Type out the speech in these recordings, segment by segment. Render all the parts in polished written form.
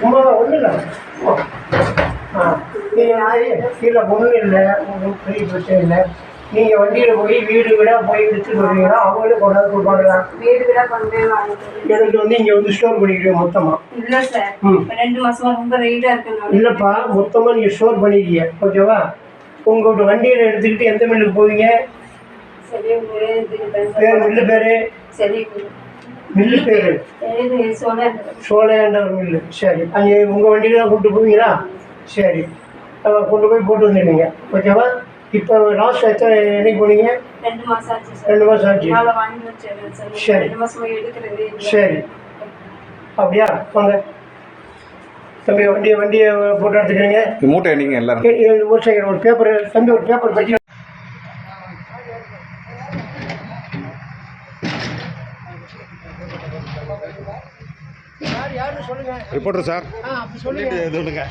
சும்மா ஒன்றும் இல்லை. இல்லை ஒன்றும் இல்லை, உங்களுக்கு பெரிய பிரச்சனை இல்லை. நீங்கள் வண்டியில் போய் வீடு வீடாக போய் எடுத்துட்டு வருவீங்கன்னா அவங்களே கொண்டாந்து கொடுப்பாங்களா? வீடு வீடாக கொண்டு போய் வாங்கிட்டு எனக்கு வந்து இங்கே வந்து ஸ்டோர் பண்ணிக்கிறீங்க மொத்தமாக? இல்லை சார், 2 மாசமா ரொம்ப வெயிட்டாக இருக்குங்க. இல்லைப்பா, மொத்தமாக நீங்கள் ஸ்டோர் பண்ணிக்கிறீங்க, ஓகேவா? உங்களோட வண்டியில் எடுத்துக்கிட்டு எந்த மில்லுக்கு போவீங்க? பேர் மில்லு பேர்? மில்லு பேர் சோலையாண்டவர் மில்லு. சரி, அங்கே உங்கள் வண்டியில் தான் கூப்பிட்டு போவீங்களா? சரி, கொண்டு போய் போட்டு வந்துடுவீங்க, ஓகேவா? இப்போ லாஸ்ட் எத்தனை என்னைக்கு போனீங்க? 2 மாதம் ஆச்சு. 2 மாதம் ஆச்சு. சரி சரி, அப்படியா? வாங்க தம்பி, வண்டியை போட்டு எடுத்துக்கிறீங்க. மூட்டை நீங்கள் எல்லாரும் ஒரு செகண்ட், ஒரு பேப்பர் தம்பி, ஒரு பேப்பர் பற்றி யாருன்னு சொல்லுங்க. Reporter sir. அப்படி சொல்லுங்க. சொல்லுங்க.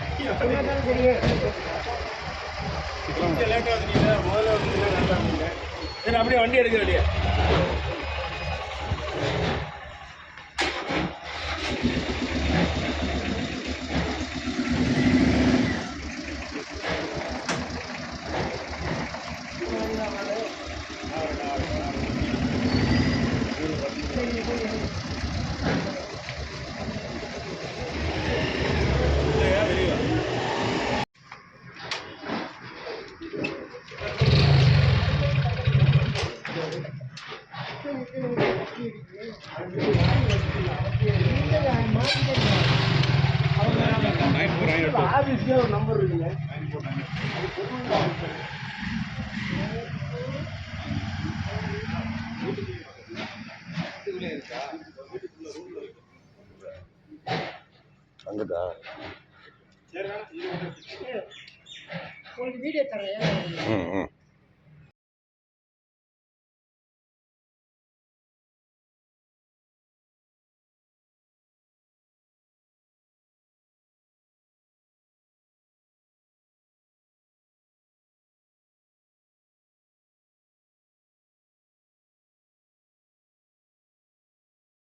சரி, அப்படியே வண்டி எடுக்க வெளியே. ஆஃபீஸ்லேயே ஒரு நம்பர் இருக்குங்க. அங்கதா உங்களுக்கு வீடியோ தரேன்.